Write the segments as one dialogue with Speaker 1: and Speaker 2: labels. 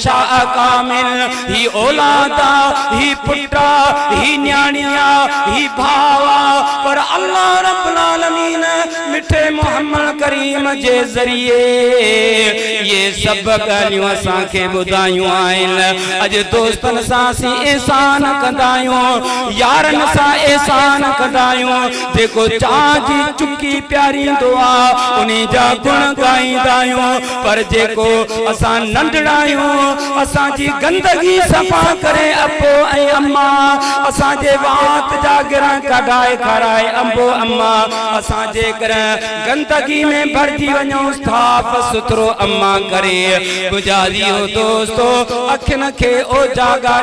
Speaker 1: शाह कामिल ही औलादा ही पुट्रा ही न्याणिया ही भावा पर अल्लाह रब्बुल आलमीन मिठे मोहम्मद करीम जे जरिए ये सब गालियों असां के बुधायूं आहिनि। अज दोस्तन सां सी एहसान कंदायूं, यारन सां एहसान कंदायूं, जेको चाह जी चुकी प्यारी दुआ उन्हीं जा गुण गाईंदायूं। पर जेको असां नंढड़ायूं असां जी गंदगी सफा करे अबो ऐं अम्मा, असां जे वात जा गिरा कढाए खाराए अबो अम्मा, असां जे कर गंदगी में भरजी वञूं साफ़ सुथरो अम्मा करे गुजारी हो दोस्तो अखिन के ओ जागा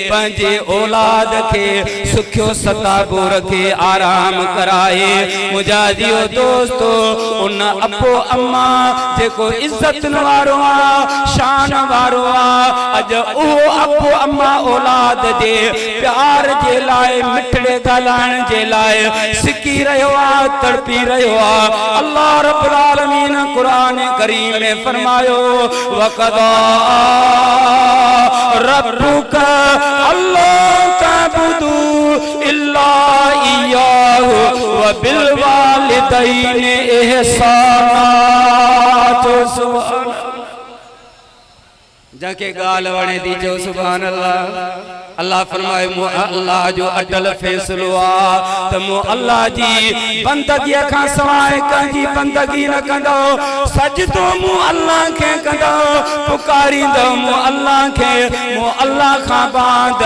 Speaker 1: पंजे औलाद के सुखियो सताबो रखे आराम कराए मुजादी हो दोस्तो उन अबो अम्मा जेको इज्जत वारो आ शान वारो आ अज ओ अबो अम्मा औलाद जे प्यार जे लाए मिठड़े ॻाल्हाइण जे लाए सिकी रहियो आ तड़पी रहियो आ। अल्लाह रब्बुल आलमीन कुरान करीम में फरमायो वक़दा रब्बुका अल्ला तअबुदू इल्ला इय्याहु व बिल वालिदैनि इहसाना। जंहिंखे ॻाल्हि वणे थी चओ सुभान अल्लाह। अल्लाह फरमाए मु अल्लाह जो अटल फैसलो आ त मु अल्लाह जी बंदगी खां सवाइ कंहिंजी बंदगी न कंदो, सजदो मु अल्लाह खे कंदो, पुकारींदो मु अल्लाह खे, मु अल्लाह खां बाद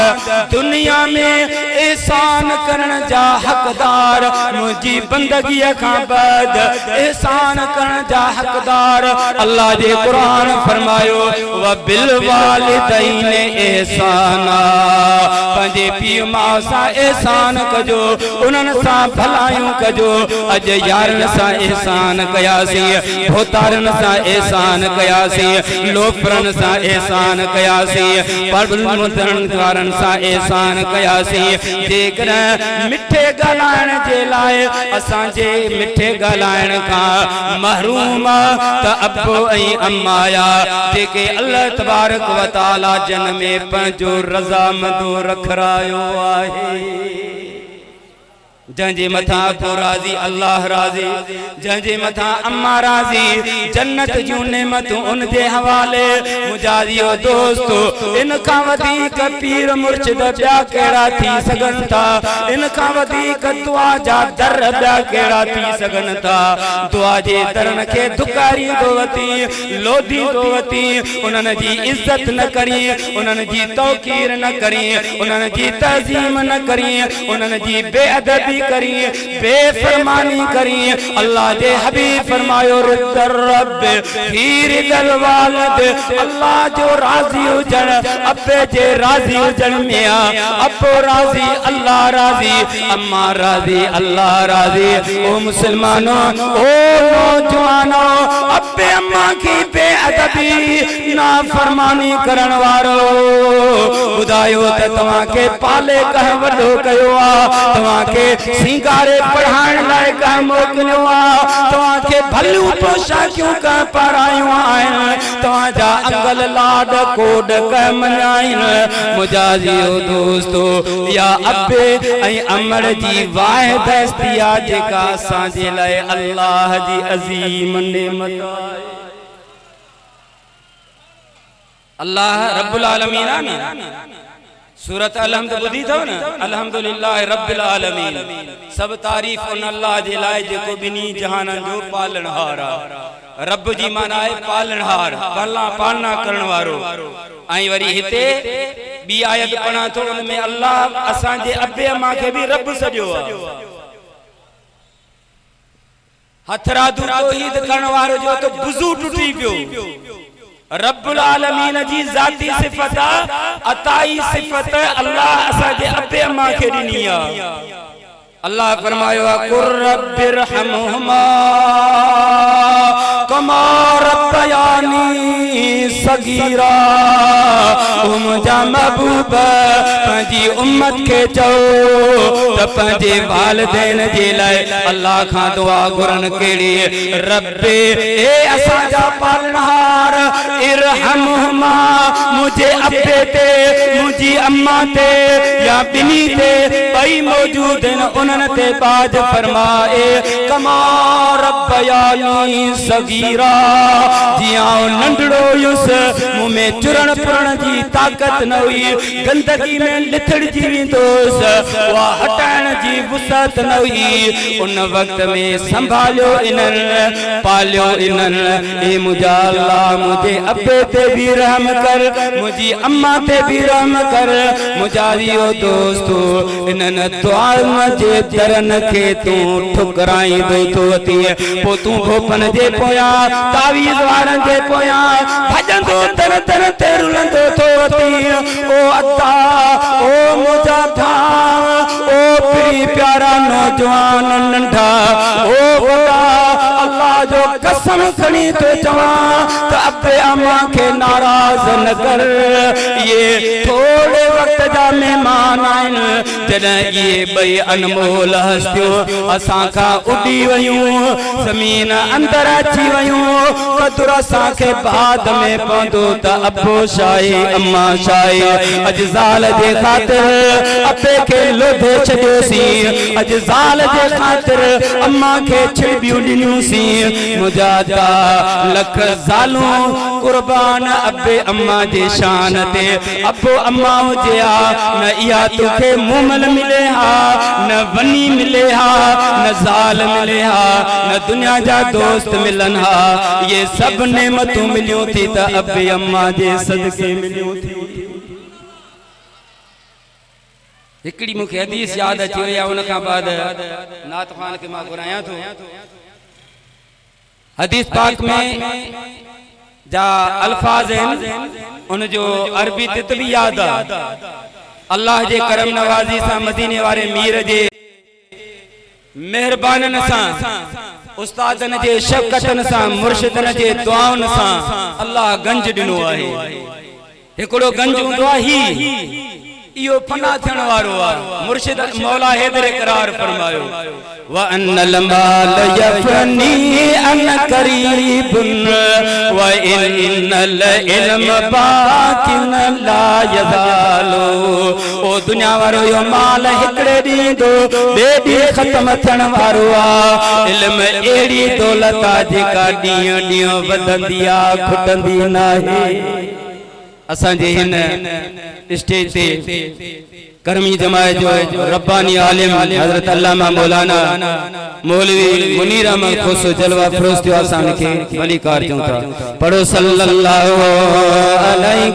Speaker 1: दुनिया में एहसान करण जा हकदार मुंहिंजी बंदगी खां बाद एहसान करण जा हकदार अल्लाह जे कुरान फरमायो व बिल वालिदैनि एहसाना। पंजे पीउ माउ सां एहसान कजो, उन्हनि सां भलायूं कजो। अज यारनि सां एहसान कयासीं, भोतारनि सां एहसान कयासीं, लोफरनि सां एहसान कयासीं, परवारनि सां एहसान कयासीं। जेकर मिठे ॻाल्हाइण जे लाइ असांजे मिठे ॻाल्हाइण खां महरूम त अबो ऐं अम्मा या जेके अल्लाह तबारक व तआला जन में पंहिंजो रज़ामंदो रखरायो आहे। जंहिंजे मथा अबो राज़ी अल्लाह राज़ी, जंहिंजे मथा अम्मा राज़ी, जन्नत जूं नेमतूं उन जे हवाले। मुजादियो दोस्तो इन खां वधीक पीर मुर्शिद ॿिया कहिड़ा थी सघनि था, इन खां वधीक दुआ जा दर ॿिया कहिड़ा थी सघनि था। दुआ जे दरनि खे दुकारींदो वती, लोधींदो वती, उन्हनि जी इज़त न करी, उन्हनि जी तौक़ीर न करी, उन्हनि जी तज़ीम न करी, उन्हनि जी बेअदबी करी, बेफरमानी करी। अल्लाह जे हबीब फरमायो रिदर रब फी रिदल वालिद, अल्लाह जो राज़ी हुजण अब्बे जे राज़ी हुजण में आ। अब्बो राज़ी अल्लाह राज़ी, अम्मा राज़ी अल्लाह राज़ी। ओ मुसलमानो ओ नौजवानो अब्बे अम्मा की बेअदबी नाफरमानी करण वारो ॿुधायो त तव्हां के पाले कह वॾो कयो आ, तव्हां के सिंगारे पढ़ाइण लाइ कह मोकिलियो आ, तव्हां के भलियूं पोशाकियूं कह पारायूं आहिनि, तव्हां जा अंगल लाड कोड कह मञाइनि। मुजाज़ियो दोस्तो या अब्बे ऐं अमड़ जी वाहिद हस्ती आ जेका असांजे लाइ अल्लाह जी अज़ीम नेमत आहे। अल्लाह रब्बुल आलमीन आ न सूरत अलहम्द बुधी थो न, अल्हम्दुलिल्लाह रब्बिल आलमीन। सब तारीफ उन अल्लाह जे लाइ जेको बिनी जहाननि जो पालनहार आ। रब जी माना आहे पालनहार, पालना करण वारो। ऐं वरी हिते ॿी आयत पढ़ा थो, उन में अल्लाह असांजे अब्बे अम्मा खे बि रब सॼो आहे। हथरादू तौहीद करण वारो जो तो बुज़ू टुटी पियो। रब्बुल आलमीन जी ज़ाती सिफ़त अताई सिफ़त अल्लाह असांजे अब्बे अम्मा खे ॾिनी आहे। अल्लाह फरमायो आहे कुर रब्बिरहमुहुमा कमा रब्बयानी सगीरा ओ मुझा महबूब पंहिंजी उम्मत के चो त पंहिंजे वालिदैन जे लाइ अल्लाह खां दुआ घुरन केड़ी रब्बे ए असांजा पालनहार इरहमहुमा मुझे अब्बे ते मुझी अम्मा ते या बिनी ते बई मौजूद न उन्हनि ते बाज फरमाए कमा रब्बयानी सगीरा जियां नंढड़ो युस मुंह में चुरण पुरण जी ताकत न हुई गंदगी में लिथड़जी वेंदोस वा हटाइण जी वुसअत न हुई उन वक्त में संभालियो इन्हनि पालियो इन्हनि ए मुझा अल्लाह मुझे अब्बे ते भी रहम कर मुझी अम्मा ते भी रहम कर मुझा वियो दोस्तो इन्हनि दुआन जे दरन के तू ठुकराईंदो तो अती पो तू भोपन जे पोया तावीज़ वारन जे पोया भजंदो तर तर ते रुलंदो तो अती ओ अता ओ मुझा भाव ओ प्री प्यारा नौजवान नंढा ओ बड़ा अल्लाह जो कसम खणी तो चवा तो अब्बे अम्मा के नाराज न कर ये थोड़े वक्त जा मेहमान आइन जॾहिं ये बई अनमोल हस्तियों असां खां उडी वयूं ज़मीन अंदर अची वयूं कदुर असां के बाद में पवंदो त अब्बो शाही अम्मा शाही अजज़ाल जे ख़ातिर अब्बे के लोधे छॾियोसीं अजज़ाल जे ख़ातिर अम्मा के छिड़बियूं ॾिनियूंसीं मुजादा लख ज़ालूं कुर्बान अब्बे अम्मा जे शान ते अब्बो अम्मा हुजे न इहा तोखे मुमल मिले हा न वनी मिले हा न ज़ाल मिले हा न दुनिया जा दोस्त मिलन हा ये सब नेमतूं मिलियूं थी त अब्बे अम्मा जे सदके मिलियूं थी हिकड़ी मुखे हदीस याद अची वई आहे उन खां बाद नात ख़ान के मां घुरायां थो हदीस पाक में जा अल्फाज उन जो अरबी तित भी याद आ अल्लाह जे करम नवाजी सा मदीने वाले मीर जे मेहरबानन सा उस्तादन जे शफ़क़तन सा मुर्शिदन जे दुआउन सा अल्लाह गंज दिनो आहे एकड़ो गंज हुंदो आहे इहो फना थियण वारो आहे मुर्शिद मौला हैदर इकरार फरमायो व अन्नल माल यफनी अन करीबुन व इन्नल इल्म बाकिन ला यज़ालु ओ दुनिया वारो यो माल हिकड़े ॾींदो ॿिए ॾींहुं ख़त्म थियण वारो आहे इल्म अहिड़ी दौलत आहे जेका ॾींहुं ॾींहुं वधंदी आहे खुटंदी नाहे असांजे हिन स्टेज ते करमी जमात जो रब्बानी आलिम हजरत अल्लामा मौलाना मौलवी मुनीर अहमद खोसो जलवा फरोज़ थियो असां के मलिकार चऊं था पढ़ो सल्लल्लाहु अलैहि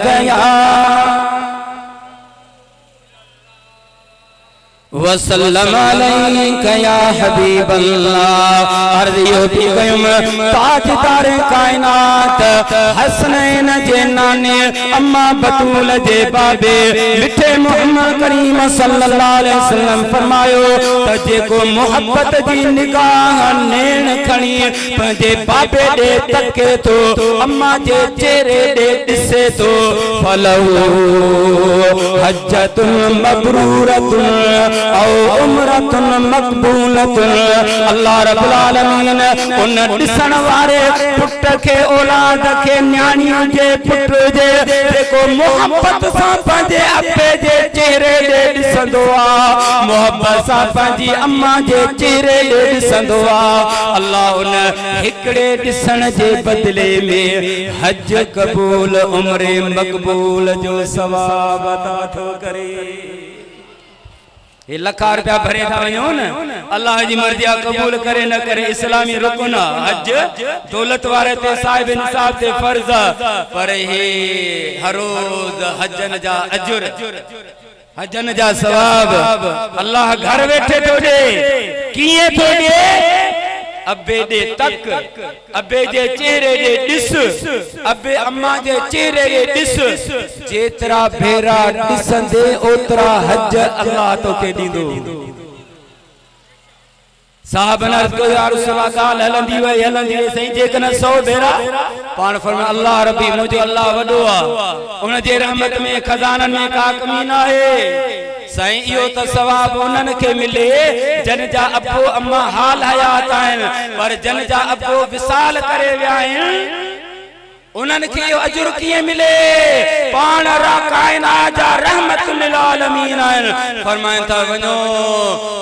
Speaker 1: वसल्लम अलैका या हबीब अल्लाह अर्ज़ यो थी कयुम ताजदार कायनात हसनैन जे नाने अम्मा बतूल जे बाबे मिठे मोहम्मद करीम सल्लल्लाहु अलैहि वसल्लम फरमायो त जेको मोहब्बत जी निगाह नेण खणी पंहिंजे बाबे ॾे तके थो अम्मा जे चेहरे ॾे ॾिसे थो फलहू हज्जतुन मबरूरतुन औ उम्रतुन मक़बूलतुन अल्लाह रब्बुल आलमीन उन ॾिसण वारे पुट के औलाद के न्याणियों जे पुट जे जेको मोहब्बत सां पंहिंजे अब्बे जे चेहरे ॾे ॾिसंदो आहे मोहब्बत सां पंहिंजी अम्मा जे चेहरे ॾे ॾिसंदो आहे अल्लाह उन हिकड़े ॾिसण जे बदले में हज क़बूल उम्र मक़बूल जो सवाब अता थो करे ये लखा रुपया भरे था वञो न अल्लाह जी मर्जी कबूल करे न करे इस्लामी रुकन हज दौलत वारे ते साहिब इंसाफ ते फर्ज पर हे हर रोज हजन जा अजर हजन जा सवाब अल्लाह घर बैठे तो दे किए तो दे अब्बे दे तक अब्बे जे चेहरे दे दिस अब्बे अम्मा जे चेहरे दे दिस जेतरा भेरा दिसंदे ओतरा हज अल्लाह तो के दींदो साहब ने अर्ज कयो या रसूल अल्लाह गाल हलंदी वई सही जेकन 100 भेरा पाण फरमाए अल्लाह रब्बी मुझो अल्लाह वडो आ उन जे रहमत में खजानन में का कमी ना है साईं इहो त सवाब उन्हनि खे मिले जन जा अबो अम्मा हाल हयात आहिनि पर जन जा अबो विसाल करे विया आहिनि उन्हनि खे अजुर कीअं मिले पाण कायनात जा रहमतुल लिल आलमीन आहिनि फरमाइनि था वञो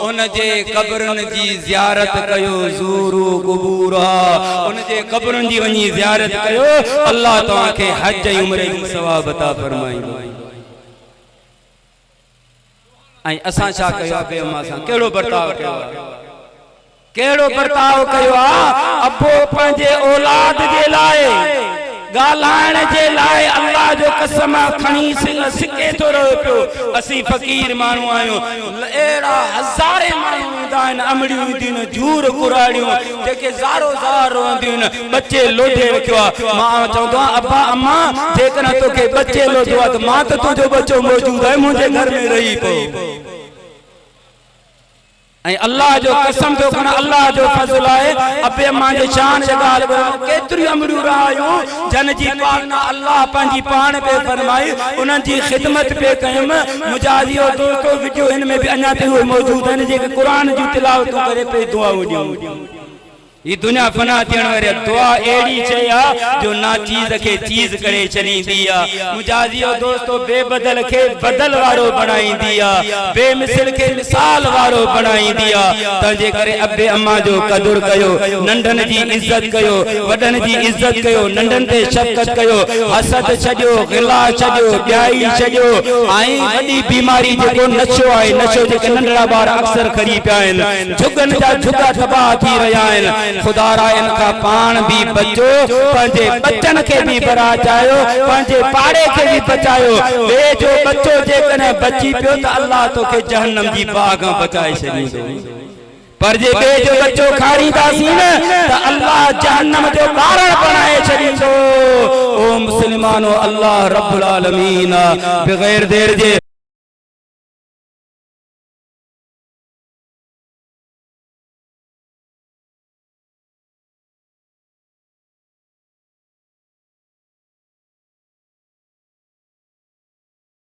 Speaker 1: उन जे क़ब्रनि जी ज़ियारत कयो ज़ूरू क़ुबूरा उन जे क़ब्रनि जी वञी ज़ियारत कयो अल्लाह तव्हां खे हज ऐं उम्रे जो सवाब अता फरमाईंदो ऐं असां छा कयो बे अम्मा सां कहिड़ो बर्ताव कयो आहे अबो पंहिंजे औलाद जे लाइ गालाण जे लाइ अल्लाह जो कसम खणी सिके थो रहो पियो असी फकीर माण्हू आहियूं अहिड़ा हज़ारे माण्हू ईंदा आहिनि अमड़ियूं ईंदियूं आहिनि झूर कुराड़ियूं जेके ज़ारो ज़ार रहंदियूं आहिनि बच्चे लोधे रखियो आहे मां चवंदो आहियां अब्बा अम्मा जेकॾहिं तोखे बच्चे लोधो आहे त मां त तुंहिंजो बच्चो मौजूदु आहे मुंहिंजे घर में रही पियो अल्लाह जो कसम जो खण अल्लाह जो फज़ल है अबे अम्मा जे शान जे गाल केतरी अमड़ियूं रहायूं जन जी पालना अल्लाह पंहिंजी पाण पे फरमाई उन्हनि जी खिदमत पे कयम मुजाहिदो दोस्तो वीडियो इन में भी अञा ते मौजूद आहिनि जेके कुरान जी तिलावत करे पे दुआ ॾियूं ये दुनिया फना थियण वारी दुआ एड़ी चया जो ना चीज के चीज करे छॾींदी आहे मुजाहिदो दोस्तो बेबदल के बदल वारो बनाईंदी आहे बेमिसल के मिसाल वारो बनाईंदी आहे तंहिंजे करे अबे अम्मा जो कदुर कयो नंढन जी इज्जत कयो वडन जी इज्जत कयो नंढन ते शफ़क़त कयो हसद छॾियो गिला छॾियो ॿियाई छॾियो ऐं वॾी बीमारी जेको नशो आहे नशो जेके नंढड़ा ॿार अक्सर खरी पिया आहिनि झुगन जा झुगा तबाह थी रहिया आहिनि खुदारा इनका पान भी बचो पंजे बच्चन के भी बचायो पंजे पाड़े के भी बचायो वे जो बच्चो जे कने बची पियो त अल्लाह तो के जहन्नम जी बाग बचाए छॾींदो पर जे बे जो बच्चो खारींदासीं न त अल्लाह जहन्नम जो कारण बनाए छॾींदो ओ मुस्लिमानो अल्लाह रब्बुल आलमीन बगैर देर जे